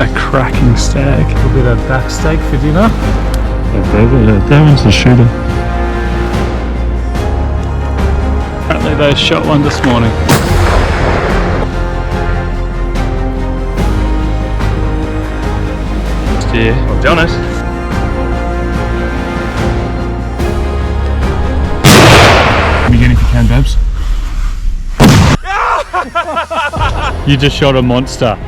a cracking stag. A little bit of back steak for dinner. That one's the shooter. Apparently they shot one this morning. Yeah. I'll be honest. Again if you can, Babs. You just shot a monster.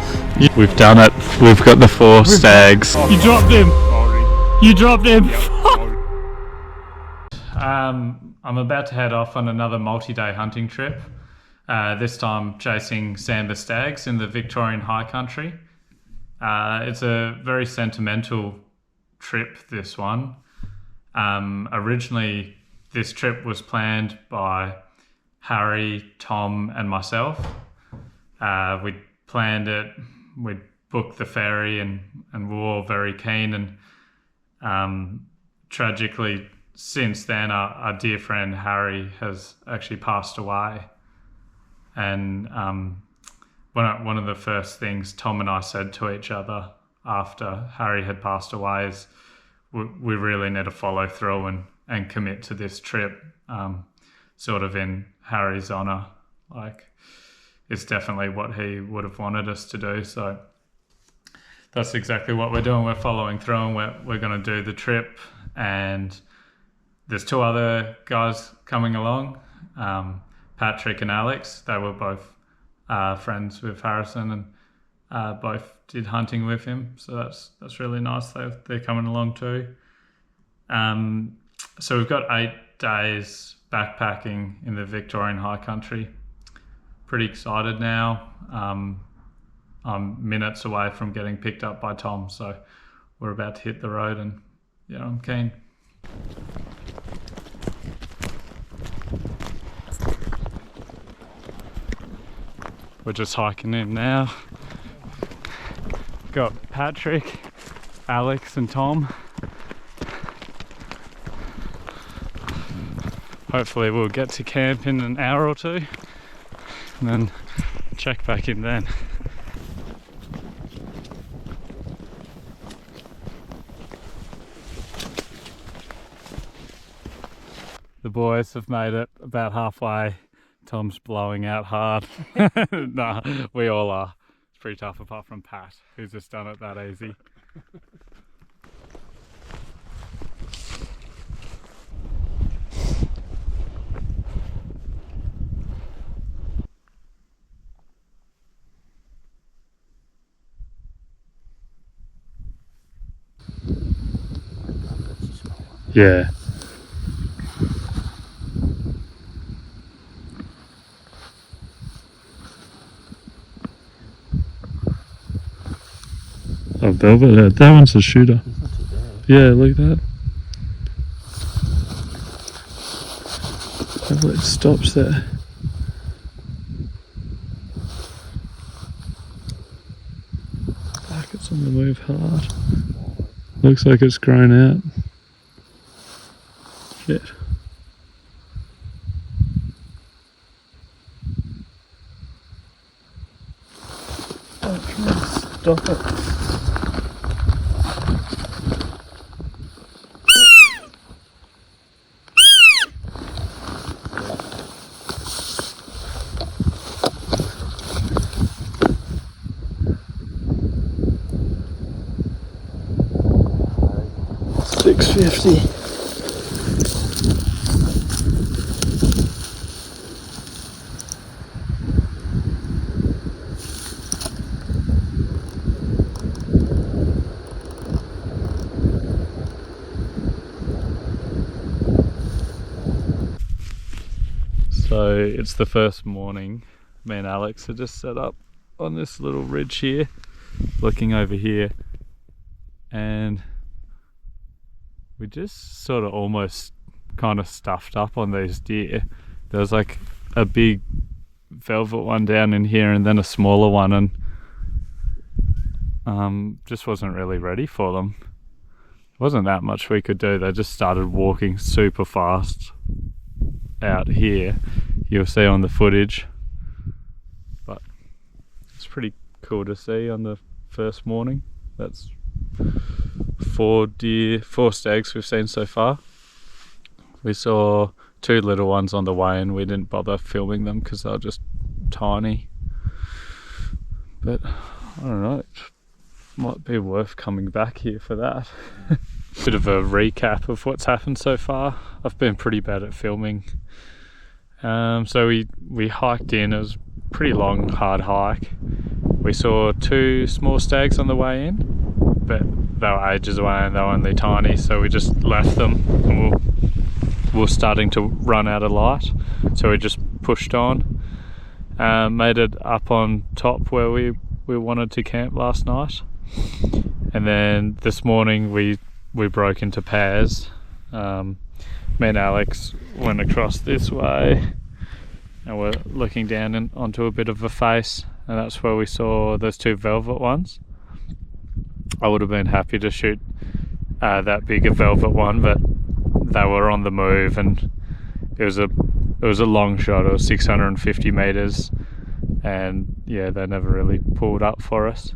We've done it. We've got the 4 stags. You dropped him. You dropped him. I'm about to head off on another multi-day hunting trip. This time chasing Sambar stags in the Victorian high country. It's a very sentimental trip, this one. Originally, this trip was planned by Harry, Tom and myself. We planned it, we booked the ferry and we were all very keen, and tragically since then our dear friend Harry has actually passed away. And one of the first things Tom and I said to each other after Harry had passed away is we really need to follow through and commit to this trip, sort of in Harry's honour. Like, it's definitely what he would have wanted us to do. So that's exactly what we're doing. We're following through and we're going to do the trip. And there's 2 other guys coming along, Patrick and Alex. They were both friends with Harrison and both did hunting with him. So that's really nice. They're coming along too. So we've got 8 days backpacking in the Victorian high country. Pretty excited now. I'm minutes away from getting picked up by Tom, so we're about to hit the road, and yeah, I'm keen. We're just hiking in now. Got Patrick, Alex and Tom. Hopefully we'll get to camp in an hour or 2 and then check back in then. The boys have made it about halfway. Tom's blowing out hard. Nah, we all are. It's pretty tough apart from Pat, who's just done it that easy. Yeah. Oh, velvet, that one's a shooter. Yeah, look at that. Hopefully it stops there. Fuck, it's on the move hard. Looks like it's grown out. Shit. Oh, come on, stop it. $6.50. So it's the first morning. Me and Alex are just set up on this little ridge here, looking over here, and we just sort of almost kind of stuffed up on these deer. There was like a big velvet one down in here and then a smaller one, and just wasn't really ready for them. Wasn't that much we could do. They just started walking super fast out here. You'll see on the footage, but it's pretty cool to see on the first morning. That's 4 stags we've seen so far. We saw 2 little ones on the way and we didn't bother filming them because they were just tiny. But I don't know, it might be worth coming back here for that. Bit of a recap of what's happened so far. I've been pretty bad at filming. So we hiked in. It was a pretty long, hard hike. We saw 2 small stags on the way in, but they were ages away and they were only tiny, so we just left them. And we were starting to run out of light, so we just pushed on. Made it up on top where we wanted to camp last night, and then this morning we broke into pairs. Me and Alex went across this way and we're looking down onto a bit of a face, and that's where we saw those 2 velvet ones. I would have been happy to shoot that bigger velvet one, but they were on the move and it was a long shot. It was 650 meters, and yeah, they never really pulled up for us.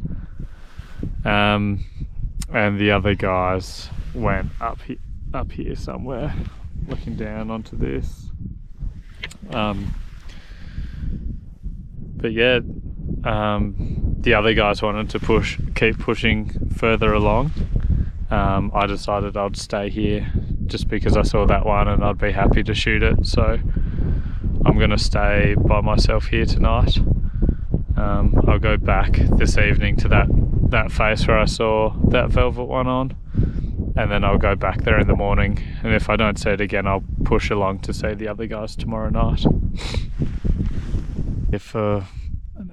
And the other guys went up here somewhere, looking down onto this. But yeah, the other guys wanted to keep pushing further along. I decided I'd stay here just because I saw that one and I'd be happy to shoot it. So I'm gonna stay by myself here tonight. I'll go back this evening to that face where I saw that velvet one on, and then I'll go back there in the morning, and if I don't see it again I'll push along to see the other guys tomorrow night. If an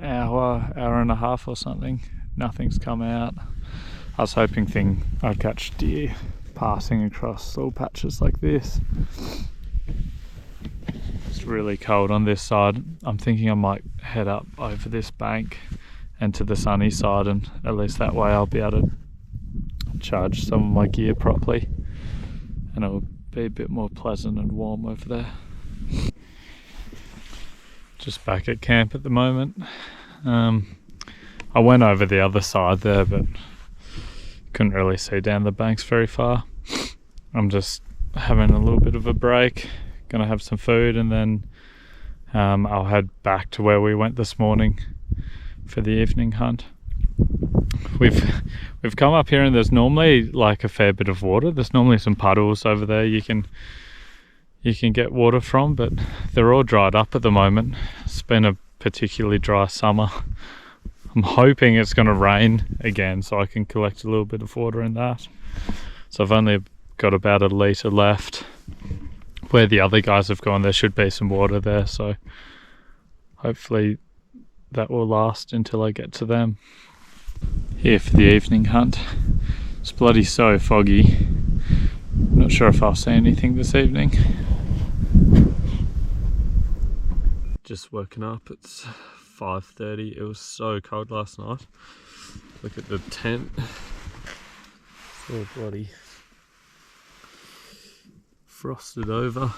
hour and a half or something, nothing's come out. I was hoping I'd catch deer passing across little patches like this. It's really cold on this side. I'm thinking I might head up over this bank and to the sunny side, and at least that way I'll be able to charge some of my gear properly and it'll be a bit more pleasant and warm over there. Just back at camp at the moment. I went over the other side there but couldn't really see down the banks very far. I'm just having a little bit of a break, gonna have some food, and then I'll head back to where we went this morning for the evening hunt. We've come up here and there's normally like a fair bit of water. There's normally some puddles over there you can get water from, but they're all dried up at the moment. It's been a particularly dry summer. I'm hoping it's going to rain again so I can collect a little bit of water in that. So I've only got about a litre left. Where the other guys have gone, there should be some water there, so hopefully that will last until I get to them. Here for the evening hunt. It's bloody so foggy. Not sure if I'll see anything this evening. Just woken up, it's 5:30. It was so cold last night. Look at the tent. It's all bloody frosted over.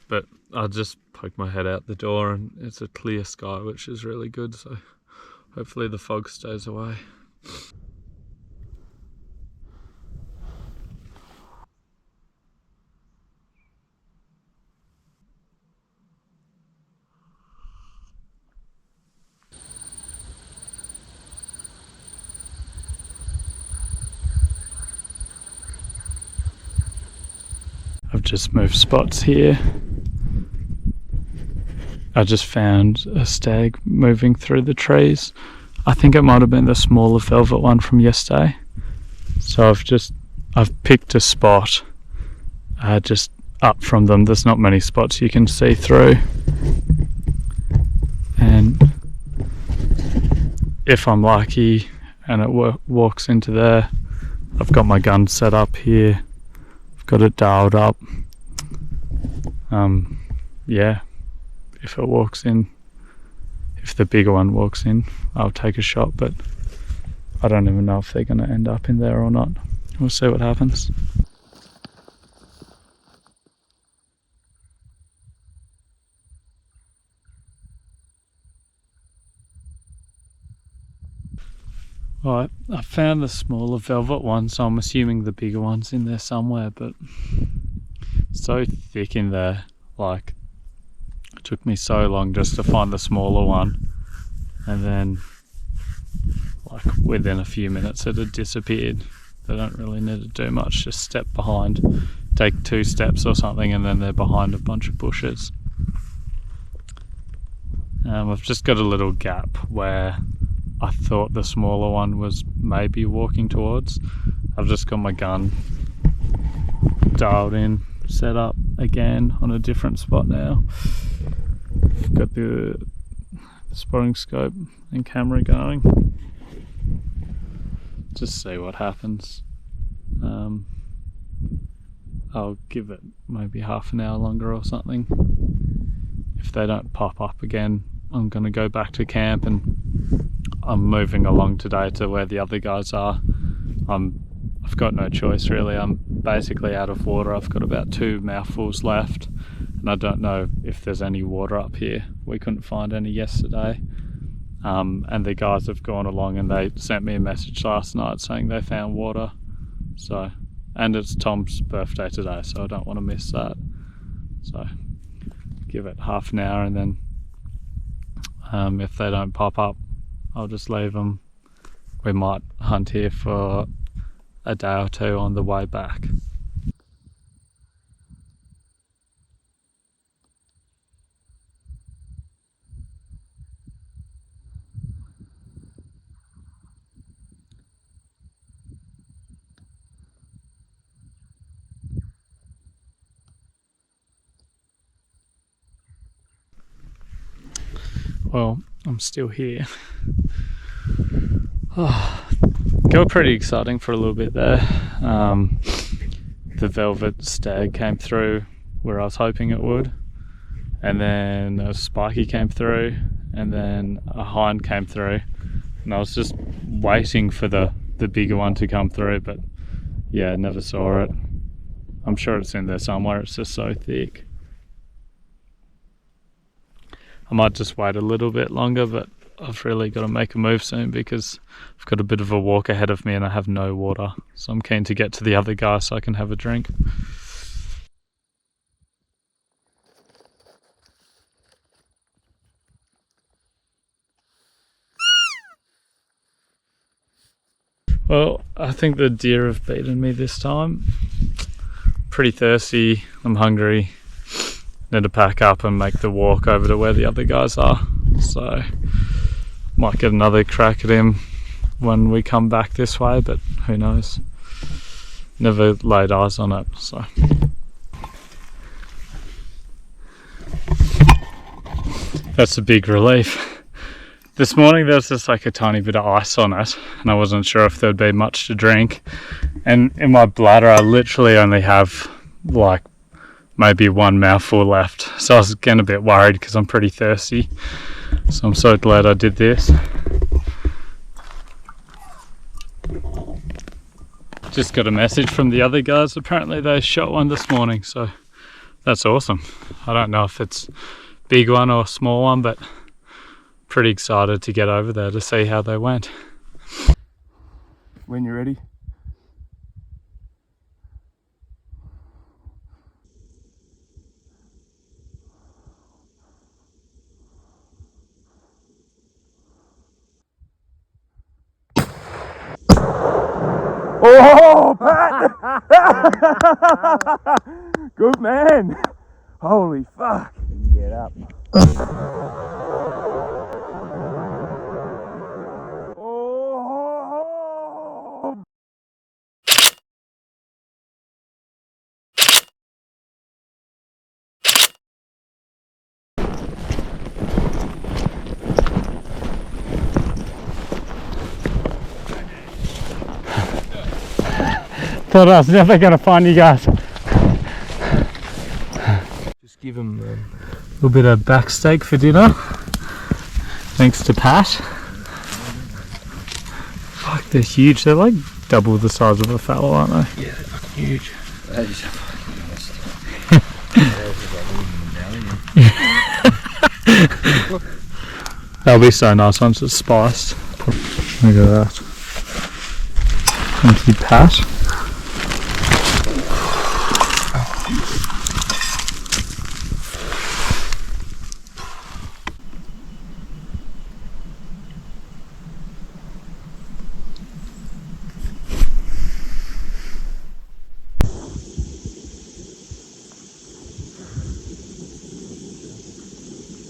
But I just poked my head out the door and it's a clear sky, which is really good, so hopefully the fog stays away. I've just moved spots here. I just found a stag moving through the trees. I think it might have been the smaller velvet one from yesterday. So I've picked a spot just up from them. There's not many spots you can see through. And if I'm lucky and it walks into there, I've got my gun set up here. Got it dialed up. Yeah, if it walks in, if the bigger one walks in, I'll take a shot, but I don't even know if they're going to end up in there or not. We'll see what happens. Right, I found the smaller velvet one, so I'm assuming the bigger one's in there somewhere, but it's so thick in there. Like, it took me so long just to find the smaller one, and then like within a few minutes it had disappeared. They don't really need to do much, just step behind, take 2 steps or something, and then they're behind a bunch of bushes. I've just got a little gap where I thought the smaller one was maybe walking towards. I've just got my gun dialed in, set up again on a different spot now. I've got the spotting scope and camera going. Just see what happens. I'll give it maybe half an hour longer or something. If they don't pop up again, I'm going to go back to camp, and I'm moving along today to where the other guys are. I've got no choice really. I'm basically out of water. I've got about 2 mouthfuls left, and I don't know if there's any water up here. We couldn't find any yesterday. And the guys have gone along and they sent me a message last night saying they found water. So, and it's Tom's birthday today, so I don't want to miss that. So give it half an hour, and then if they don't pop up, I'll just leave them. We might hunt here for a day or 2 on the way back. Well, I'm still here. Got pretty exciting for a little bit there. The velvet stag came through where I was hoping it would, and then a spiky came through, and then a hind came through, and I was just waiting for the bigger one to come through, but yeah, never saw it. I'm sure it's in there somewhere, it's just so thick. I might just wait a little bit longer, but I've really got to make a move soon because I've got a bit of a walk ahead of me and I have no water. So I'm keen to get to the other guy so I can have a drink. Well, I think the deer have beaten me this time. Pretty thirsty, I'm hungry. Need to pack up and make the walk over to where the other guys are. So might get another crack at him when we come back this way, but who knows. Never laid eyes on it, so. That's a big relief. This morning there was just like a tiny bit of ice on it, and I wasn't sure if there'd be much to drink. And in my bladder I literally only have like maybe 1 mouthful left, so I was getting a bit worried because I'm pretty thirsty. So I'm so glad I did this. Just got a message from the other guys. Apparently they shot one this morning, so that's awesome. I don't know if it's big one or small one, but pretty excited to get over there to see how they went. When you're ready. Oh, Pat! Good man! Holy fuck! Get up. Oh! Thought I was never going to find you guys. Just give him A little bit of back steak for dinner. Thanks to Pat. Fuck, they're huge. They're like double the size of a fallow, aren't they? Yeah, they're fucking huge. That is fucking honest. They'll be so nice once it's spiced. Look at that. Thank you, Pat.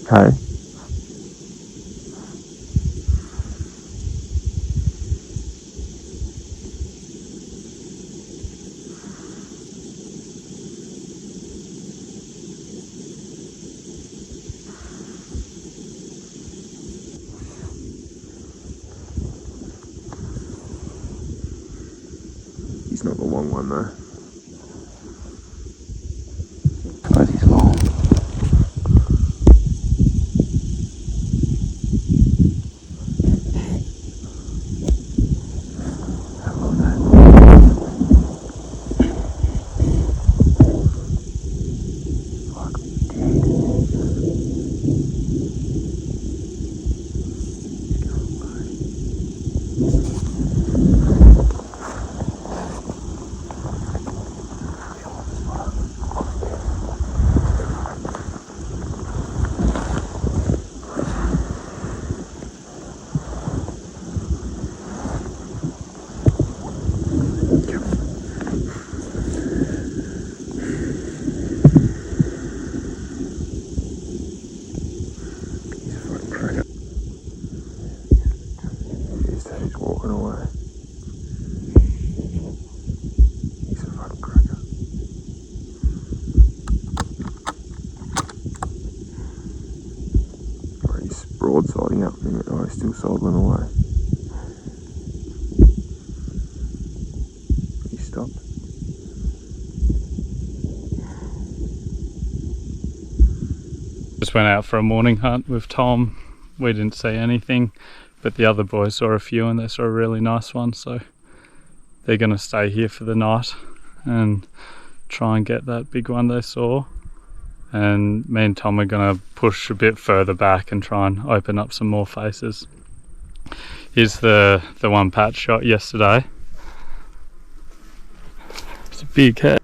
Okay. He's not the long one though. I suppose he's long. He's walking away. He's a fucking cracker. Right, he's broadsiding up. Oh, he's still sidling away. He stopped. Just went out for a morning hunt with Tom. We didn't see anything, but the other boys saw a few and they saw a really nice one, so they're going to stay here for the night and try and get that big one they saw. And me and Tom are going to push a bit further back and try and open up some more faces. Here's the one Pat shot yesterday. It's a big head.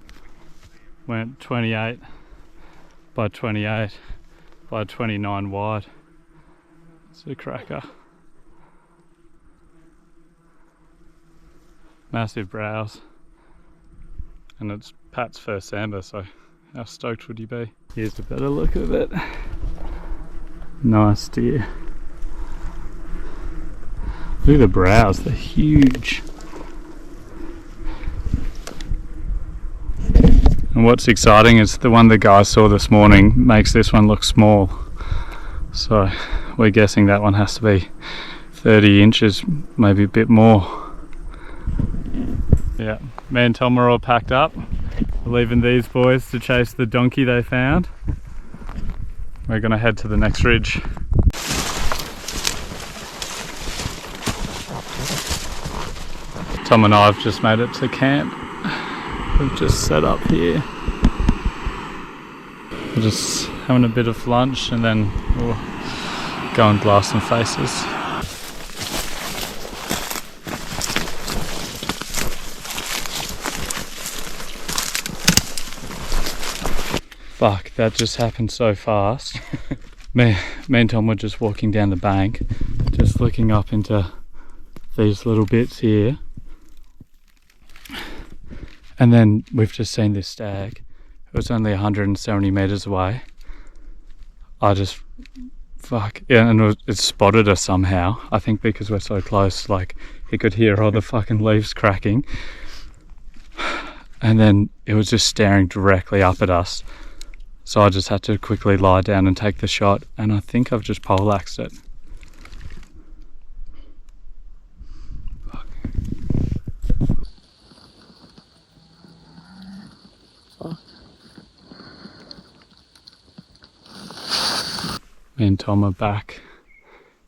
Went 28 by 28 by 29 wide. It's a cracker. Massive brows. And it's Pat's first sambar, so how stoked would you be? Here's a better look of it. Nice deer. Look at the brows, they're huge. And what's exciting is the one the guys saw this morning makes this one look small. So we're guessing that one has to be 30 inches, maybe a bit more. Yeah, me and Tom are all packed up. We're leaving these boys to chase the donkey they found. We're gonna head to the next ridge. Tom and I have just made it to camp. We've just set up here. We're just having a bit of lunch and then we'll go and blast some faces. Fuck, that just happened so fast. me and Tom were just walking down the bank, just looking up into these little bits here. And then we've just seen this stag. It was only 170 meters away. I just, fuck, yeah, and it spotted us somehow. I think because we're so close, like, he could hear all the fucking leaves cracking. And then it was just staring directly up at us. So I just had to quickly lie down and take the shot, and I think I've just poleaxed it. Fuck. Fuck. Me and Tom are back,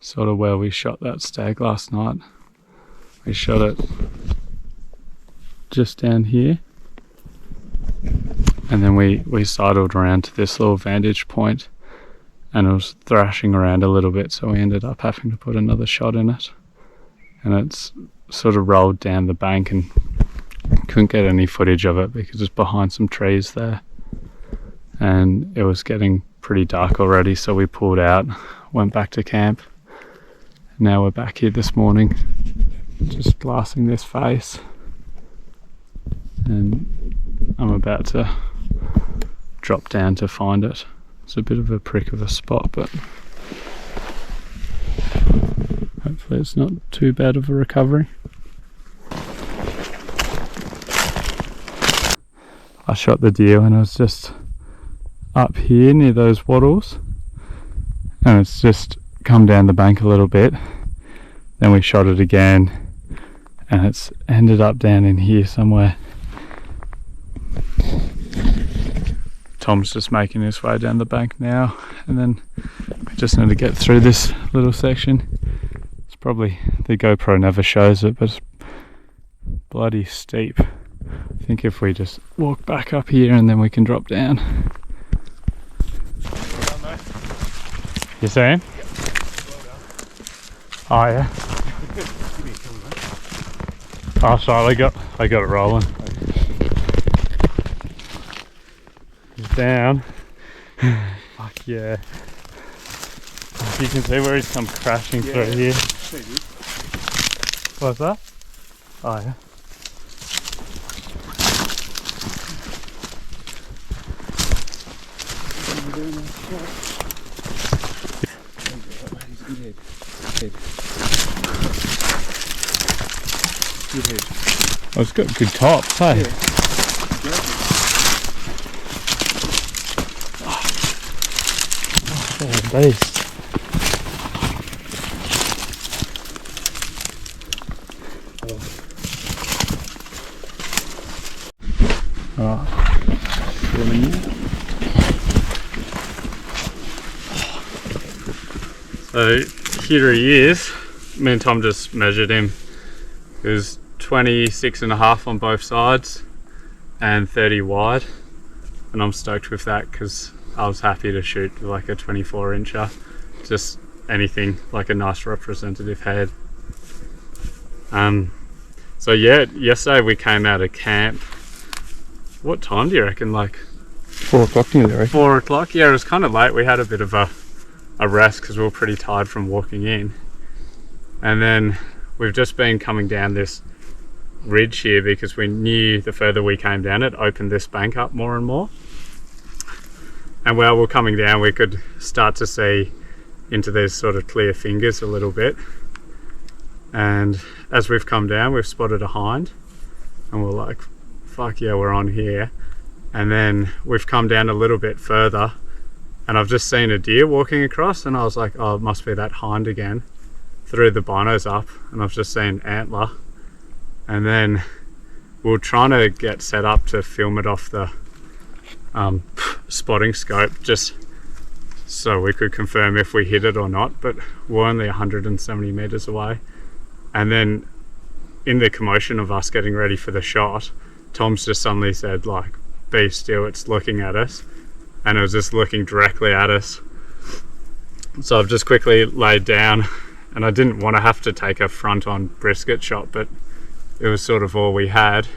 sort of where we shot that stag last night. We shot it just down here. And then we sidled around to this little vantage point and it was thrashing around a little bit, so we ended up having to put another shot in it. And it's sort of rolled down the bank and couldn't get any footage of it because it's behind some trees there, and it was getting pretty dark already, so we pulled out, went back to camp. Now we're back here this morning, just glassing this face, and I'm about to drop down to find it. It's a bit of a prick of a spot, but hopefully it's not too bad of a recovery. I shot the deer and it was just up here near those wattles, and it's just come down the bank a little bit. Then we shot it again and it's ended up down in here somewhere. Tom's just making his way down the bank now, and then we just need to get through this little section. It's probably, the GoPro never shows it, but it's bloody steep. I think if we just walk back up here and then we can drop down. You see him? Oh yeah. Oh sorry, I got it rolling. He's down. Fuck yeah. You can see where he's come crashing through here. What's that? Oh yeah. Oh, it's got good tops, hey? Yeah. Oh, beast. So here he is. Me and Tom just measured him. It was 26.5 on both sides and 30 wide, and I'm stoked with that because I was happy to shoot like a 24 incher, just anything like a nice representative head. So yeah, yesterday we came out of camp. What time do you reckon? Like 4 o'clock nearly, 4 o'clock? Yeah, it was kind of late. We had a bit of a rest because we were pretty tired from walking in, and then we've just been coming down this ridge here because we knew the further we came down it opened this bank up more and more, and while we're coming down we could start to see into these sort of clear fingers a little bit, and as we've come down we've spotted a hind and we're like, fuck yeah, we're on here. And then we've come down a little bit further and I've just seen a deer walking across, and I was like, oh, it must be that hind again. Threw the binos up and I've just seen antler, and then we were trying to get set up to film it off the spotting scope just so we could confirm if we hit it or not, but we're only 170 meters away. And then in the commotion of us getting ready for the shot, Tom's just suddenly said, like, be still, it's looking at us, and it was just looking directly at us. So I've just quickly laid down, and I didn't want to have to take a front on brisket shot, but it was sort of all we had.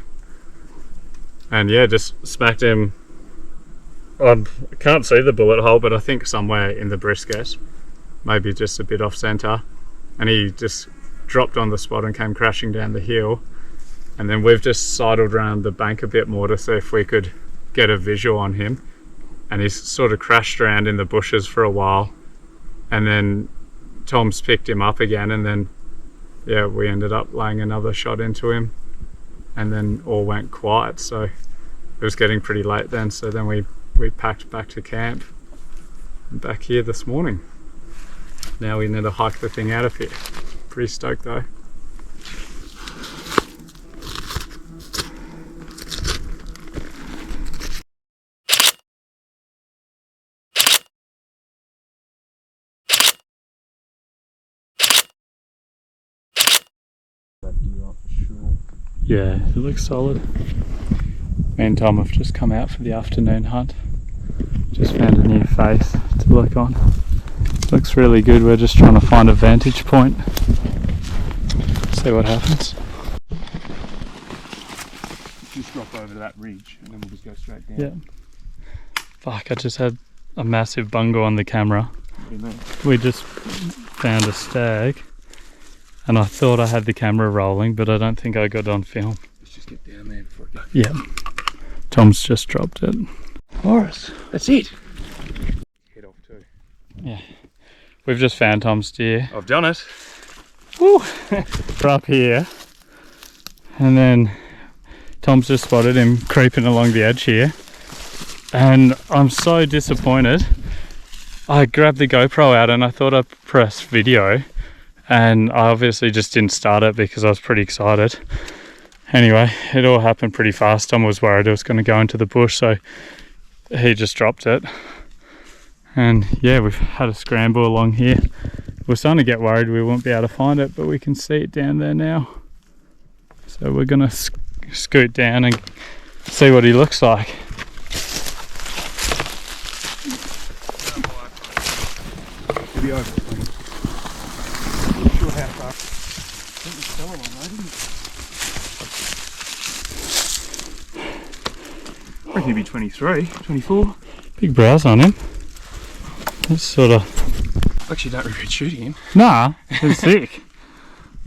And yeah, just smacked him. I can't see the bullet hole, but I think somewhere in the brisket, maybe just a bit off center, and he just dropped on the spot and came crashing down the hill. And then we've just sidled around the bank a bit more to see if we could get a visual on him, and he's sort of crashed around in the bushes for a while, and then Tom's picked him up again, and then yeah, we ended up laying another shot into him, and then all went quiet. So it was getting pretty late then, so then we packed back to camp and back here this morning. Now we need to hike the thing out of here. Pretty stoked though. Yeah, it looks solid. Me and Tom have just come out for the afternoon hunt. Just found a new face to look on. Looks really good. We're just trying to find a vantage point See what happens. Just drop over to that ridge and then we'll just go straight down. Yeah. Fuck, I just had a massive bungo on the camera. What do you mean? We just found a stag and I thought I had the camera rolling, but I don't think I got it on film. Let's just get down there before it goes. Yeah. Tom's just dropped it. Horace, that's it. Head off too. Yeah. We've just found Tom's deer. I've done it. Woo! We're up here. And then Tom's just spotted him creeping along the edge here. And I'm so disappointed. I grabbed the GoPro out and I thought I'd press video. And I obviously just didn't start it because I was pretty excited. Anyway, it all happened pretty fast. Tom was worried it was going to go into the bush, so he just dropped it. And yeah, we've had a scramble along here. We're starting to get worried we won't be able to find it, but we can see it down there now. So we're going to scoot down and see what he looks like. It'll be over. I'm not sure how far. I think it's still a long way, didn't it? I reckon he'd be 23, 24. Big brows on him. It's sort of... I actually don't regret shooting him. Nah, it's sick.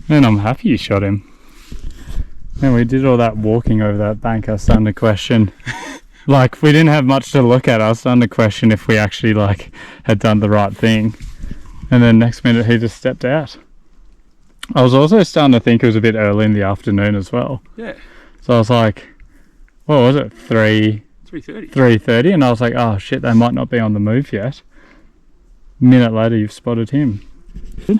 Man, I'm happy you shot him. Man, we did all that walking over that bank. I was starting to question, like, we didn't have much to look at. I was starting to question if we actually, like, had done the right thing. And then next minute he just stepped out. I was also starting to think it was a bit early in the afternoon as well. Yeah. So I was like, what was it, 3:30. 3:30? And I was like, oh shit, they might not be on the move yet. A minute later you've spotted him. Good.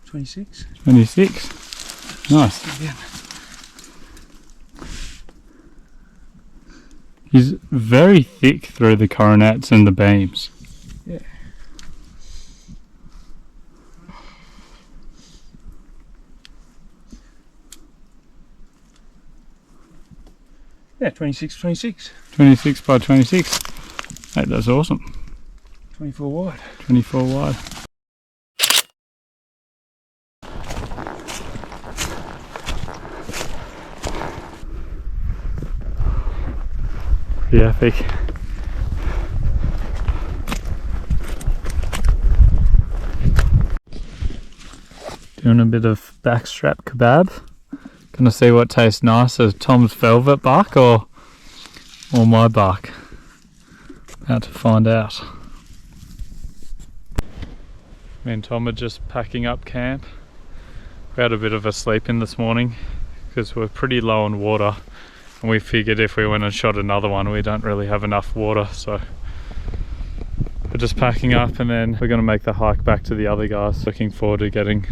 26. 26. Nice. Yeah. He's very thick through the coronets and the beams. Yeah. Yeah, 26. 26 by 26. Hey, that's awesome. 24 wide. 24 wide. Pretty epic. Doing a bit of backstrap kebab. Gonna see what tastes nicer, Tom's velvet bark or my bark. About to find out. Me and Tom are just packing up camp. We had a bit of a sleep in this morning because we're pretty low on water, and we figured if we went and shot another one we don't really have enough water, so we're just packing up and then we're gonna make the hike back to the other guys. Looking forward to getting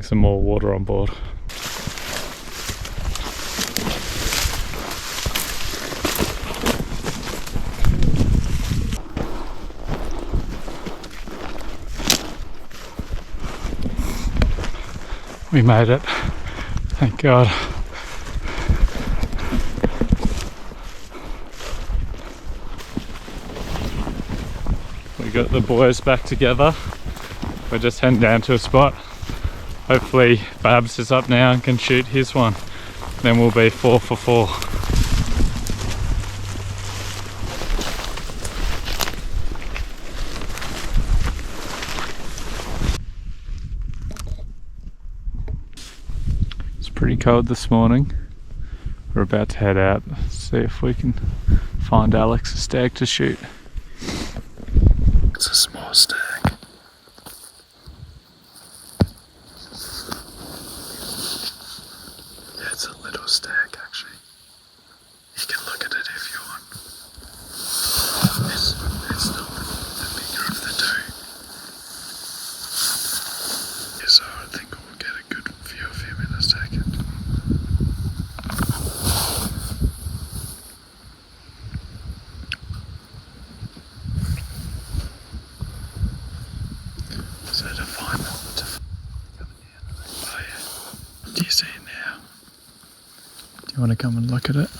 some more water on board. We made it, thank God. We got the boys back together. We're just heading down to a spot. Hopefully Babs is up now and can shoot his one. Then we'll be 4 for 4. Pretty cold this morning. We're about to head out, see if we can find Alex a stag to shoot. It's a small stag. Yeah, it's a little stag actually. You can look at it if you want. It's not the bigger of the two. Yeah, so I think we'll get a good view of him in a second. So to find them, oh yeah, do you see it now? Do you want to come and look at it?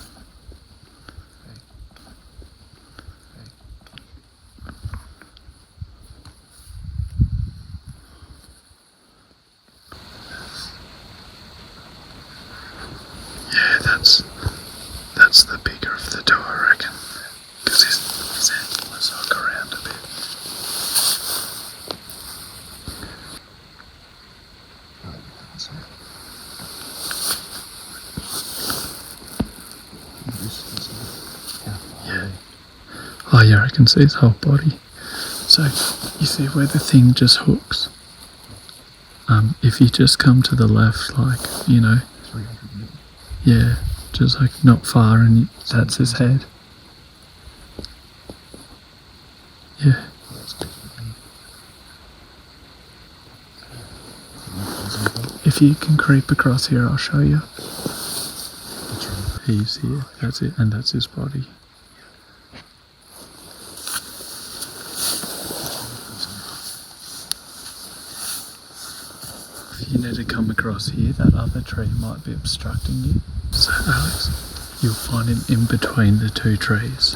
That's the bigger of the two, I reckon. Because his head was hook around a bit. Yeah. Oh yeah, I can see his whole body. So you see where the thing just hooks? If you just come to the left, like, you know, yeah, just like not far, and that's his head. Yeah. If you can creep across here, I'll show you. He's here, that's it, and that's his body. If you need to come across here, that other tree might be obstructing you. So Alex, you'll find him in between the two trees.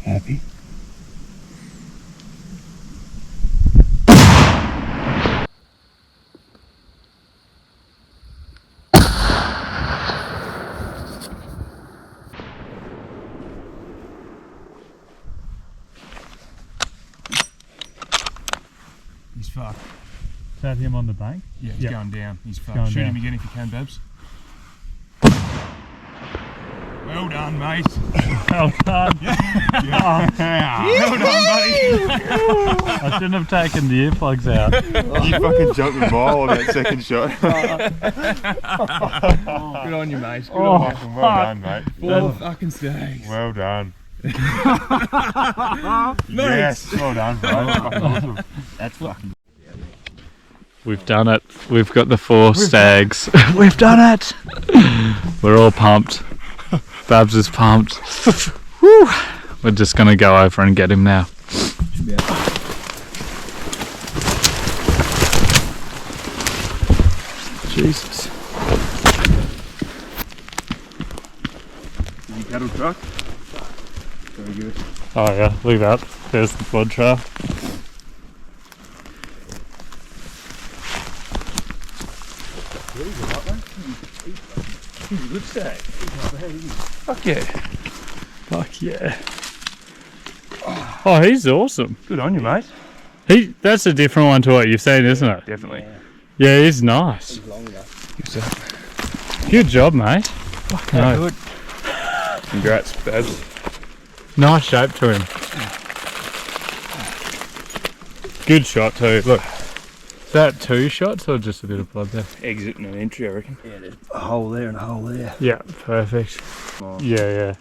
Happy? He's fucked. Is that him on the bank? Yeah, he's going down. He's fucked. Going Shoot down. him again if you can, Babs. Well done, mate. Well done. Well done, buddy. I shouldn't have taken the earplugs out. You fucking jumped the ball on that second shot. Good on you, mate. Good Oh, on you. Well done, mate. Four fucking stags. Well done. Yes, well done, bro. That's fucking awesome. That's fucking. We've done it. We've got the 4 stags. We've done it. We're all pumped. Babs is pumped. Woo. We're just going to go over and get him now. Jesus. Did you cattle truck? Very good. Oh yeah, look at that. There's the blood trail. He's a good stag. Fuck yeah. Fuck yeah. Oh, he's awesome. Good on you, mate. That's a different one to what you've seen, isn't it? Definitely. Yeah, he's nice. Good job, mate. Fucking hell. Good. Congrats, Babs. Nice shape to him. Good shot too. Look. Is that 2 shots or just a bit of blood there? Exit and an entry, I reckon. Yeah, there's a hole there and a hole there. Yeah, perfect. Oh. Yeah.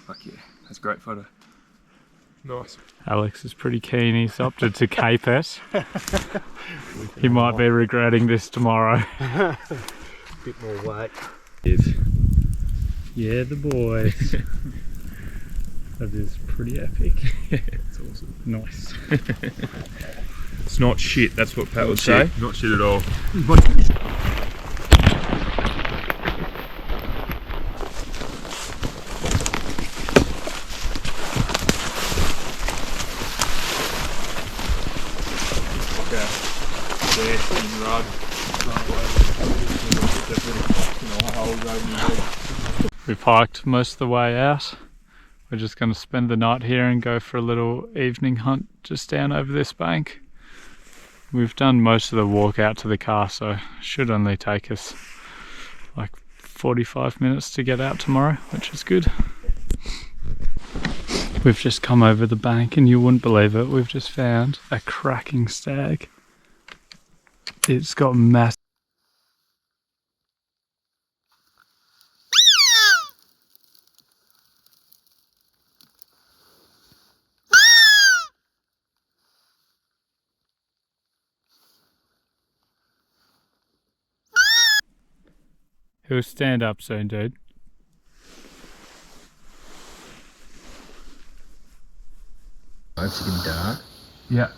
Fuck yeah. That's a great photo. Nice. Alex is pretty keen. He's opted to cape it. He might be regretting this tomorrow. Bit more weight. Yeah, the boys. That is pretty epic. It's awesome. Nice. It's not shit, that's what Pat would say. Not shit at all. We've hiked most of the way out. We're just going to spend the night here and go for a little evening hunt just down over this bank. We've done most of the walk out to the car, so it should only take us like 45 minutes to get out tomorrow, which is good. We've just come over the bank and you wouldn't believe it, we've just found a cracking stag. It's got massive. He'll stand up soon, dude. It's getting dark. Yeah.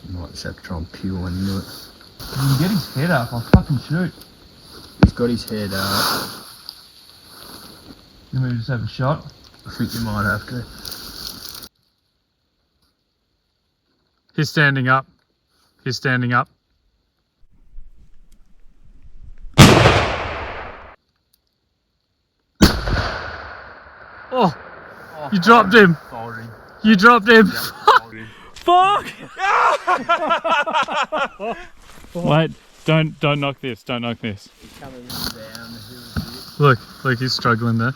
You might just have to try and peel one into it. You can get his head up, I'll fucking shoot. He's got his head up. You want me to just have a shot? I think you might have to. He's standing up. He's standing up. Oh, you dropped him. Sorry. You dropped him. Sorry. Fuck! Wait, don't knock this. Don't knock this. He's coming down the hill. Look, he's struggling there.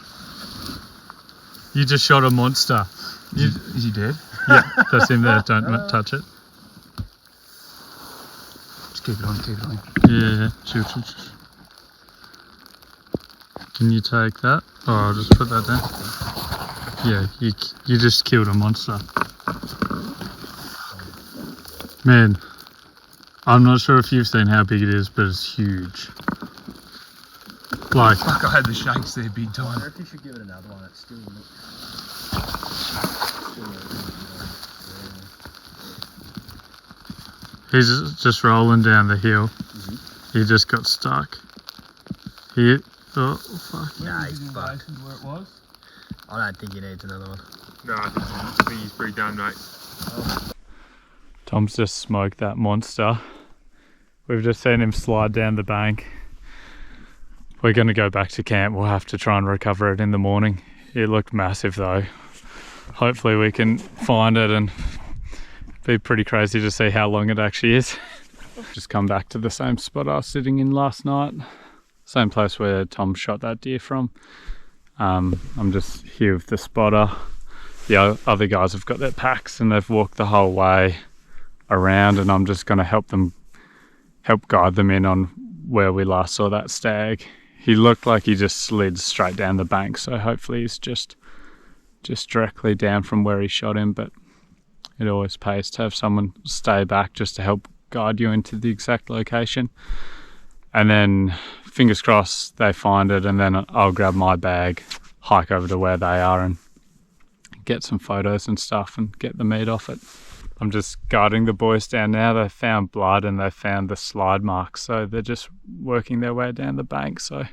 You just shot a monster. Is he dead? Yeah, that's him there. Don't touch it. Just keep it on, keep it on. Yeah, shoot. Can you take that? Oh, I'll just put that down. Yeah, you just killed a monster. Man, I'm not sure if you've seen how big it is, but it's huge. Like, Fuck, I had the shanks there big I time. reckon you should give it another one. It's still he's just rolling down the hill. He just got stuck. Oh, fuck. Nah, he's fucked. Where it was? I don't think he needs another one. No, I think he's pretty done, mate. Tom's just smoked that monster. We've just seen him slide down the bank. We're going to go back to camp. We'll have to try and recover it in the morning. It looked massive though. Hopefully we can find it, and be pretty crazy to see how long it actually is. Just come back to the same spot I was sitting in last night. Same place where Tom shot that deer from. I'm just here with the spotter. The other guys have got their packs and they've walked the whole way around, and I'm just going to help guide them in on where we last saw that stag. He looked like he just slid straight down the bank, so hopefully he's just directly down from where he shot him, but it always pays to have someone stay back just to help guide you into the exact location. And then fingers crossed they find it, and then I'll grab my bag, hike over to where they are and get some photos and stuff and get the meat off it. I'm just guiding the boys down now. They found blood and they found the slide marks, so they're just working their way down the bank, so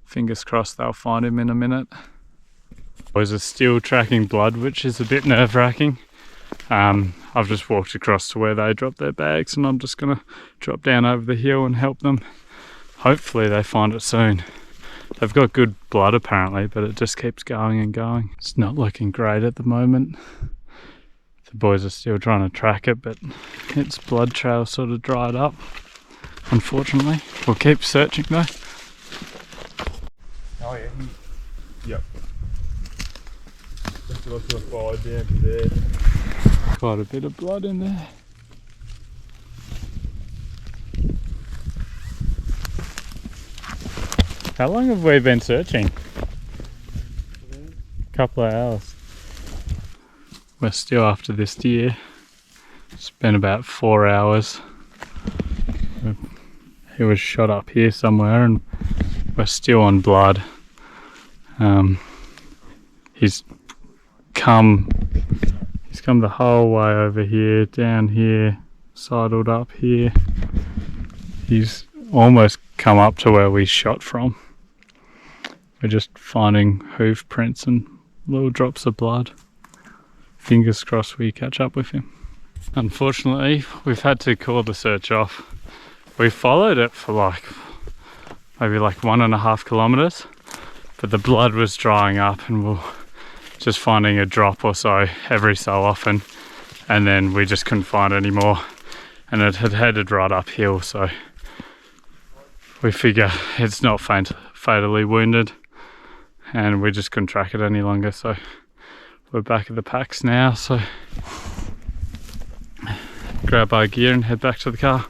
fingers crossed they'll find him in a minute. Boys are still tracking blood, which is a bit nerve-wracking. I've just walked across to where they dropped their bags, and I'm just gonna drop down over the hill and help them. Hopefully they find it soon. They've got good blood apparently, but it just keeps going and going. It's not looking great at the moment. The boys are still trying to track it, but its blood trail sort of dried up, unfortunately. We'll keep searching though. Oh yeah. Yep. Just look to the fire down to there. Quite a bit of blood in there. How long have we been searching? A couple of hours. We're still after this deer. It's been about 4 hours. He was shot up here somewhere and we're still on blood. He's come the whole way over here, down here, sidled up here. He's almost come up to where we shot from. We're just finding hoof prints and little drops of blood. Fingers crossed we catch up with him. Unfortunately, we've had to call the search off. We followed it for maybe 1.5 kilometers, but the blood was drying up and we're just finding a drop or so every so often, and then we just couldn't find any more, and it had headed right uphill, so we figure it's not fatally wounded, and we just couldn't track it any longer, so we're back at the packs now, so grab our gear and head back to the car.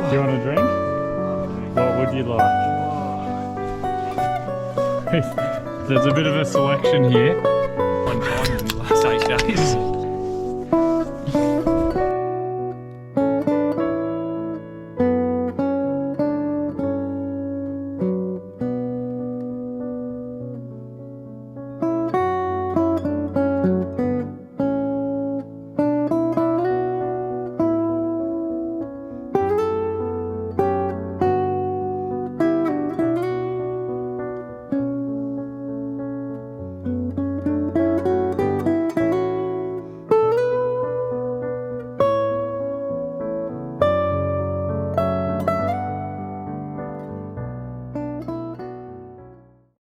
Do you want a drink? What would you like? There's a bit of a selection here. One time in the last 8 days.